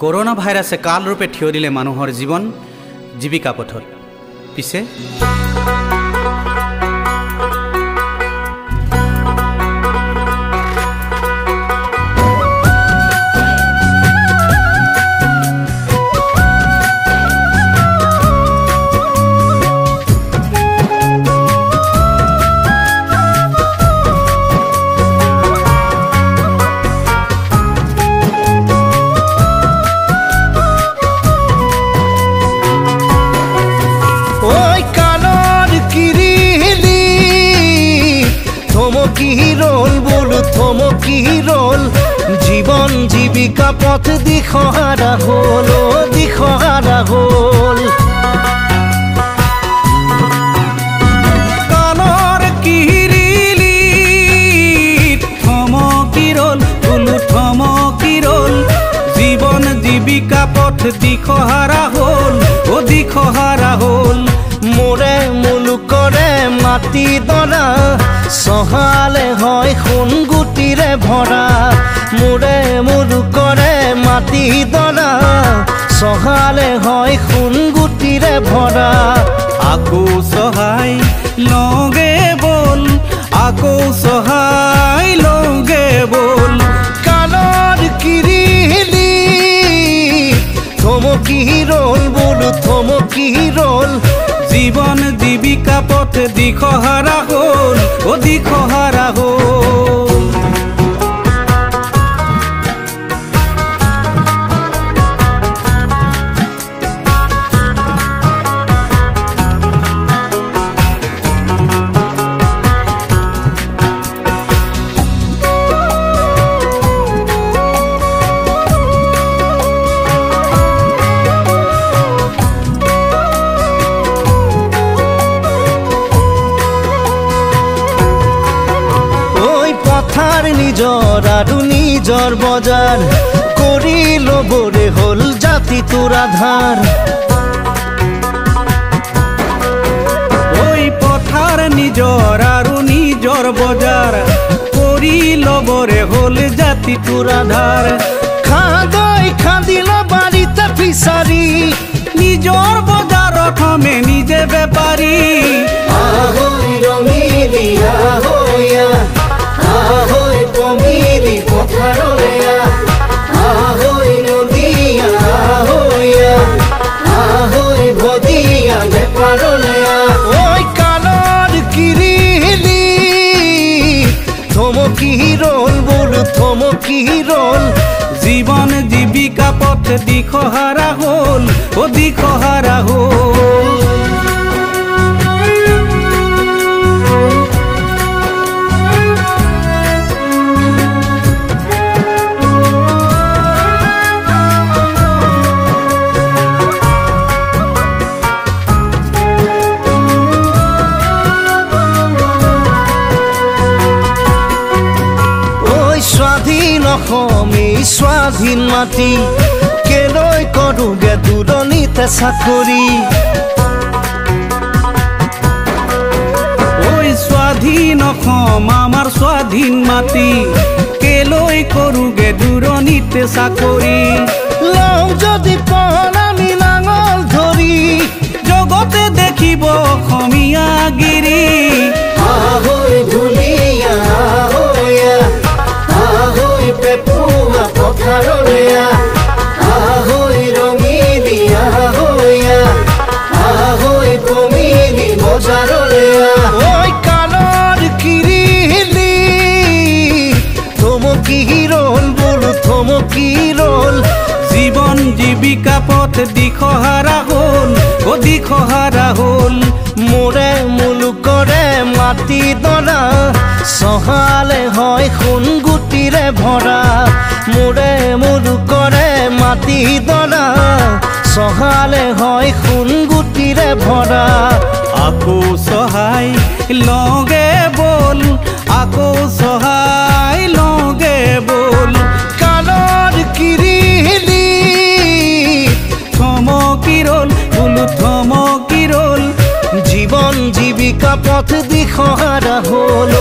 Corona ভাইৰাছে কালৰূপে থিয় দিলে মানুহৰ জীৱন জীৱিকা পথত। পিছে জীবন জীবিকা পথ দিশহাৰা হল, দিশহাৰা হল। কালৰ কিৰিলি থমকি ৰল, বোলো থমকি ৰল। জীৱন জীৱিকা পথ দিশহাৰা হ'ল, ও দিশহাৰা হ'ল। মোৰে মুলুকৰে মাটি দৰা চহালে হয় সোণ গুটিৰে ভৰা। মোৰে মুলুকৰে মাটি দৰা চহালে হয় সোণ গুটিৰে ভৰা। আকৌ চহাই লগে বল, আকৌ চহাই লগে বল। কালৰ কিৰিলি থমকি ৰল, বোলো থমকি ৰল। জীবন জীৱিকা পথ দিশহাৰা হ'ল, ও দিশহাৰা হ'ল। নিজৰ আৰু নিজৰ বজাৰ কৰি ল'বৰে হ'ল জাতিটোৰ আধাৰ। ঐ পথাৰ নিজৰ আৰু নিজৰ বজাৰ কৰি ল'বৰে হ'ল জাতিটোৰ আধাৰ। খাদৈ খাদিল বাৰীতে ফিচাৰী, নিজৰ বজাৰত হমে নিজে বেপাৰী। আহৈ ৰঙিলি আহৈয়া, আহৈ কমিলি পথাৰলে, আহৈ নদীয়া আহৈয়া, আহৈ ভদিয়া বেপাৰলে। ঐ কালৰ কিৰিলি থমকি ৰল, বোলো থমকি ৰল। জীবন জীৱিকা পথ দিশহাৰা হ'ল, ও দিশহাৰা হ'ল। স্বাধীন অসমী স্বাধীন মাটি কেলৈ কৰোগে দূৰণিতে চাকৰি। ঐ স্বাধীন অসম আমাৰ স্বাধীন মাটি কেলৈ কৰোগে দূৰণিতে চাকৰি। লওঁ যদি পণ আমি নাঙল ধৰি, জগতে দেখিব অসমীয়া গিৰি। আহৈ ধুনীয়া আহৈয়া, আহৈ পেপুৱা পথাৰলে, আহৈ ৰঙিলি আহৈয়া, আহৈ কমিলি বজাৰলে। ঐ কালৰ কিৰিলি থমকি ৰল, বোলো থমকি ৰল। জীবন জীৱিকা পথ দিশহাৰা হ'ল, ও দিশহাৰা হ'ল। মোৰে মুলুকৰে মাটি দৰা চহালে হয় সোণ গুটিৰে ভৰা। মোৰে মুলুকৰে মাটি দৰা চহালে হয় সোণ গুটিৰে ভৰা। আকৌ চহাই লগে বল, আকৌ চহাই লগে বল। কালৰ কিৰিলি থমকি ৰল, বোলো থমকি ৰল। জীবন জীৱিকা পথ দিশহাৰা হ'ল,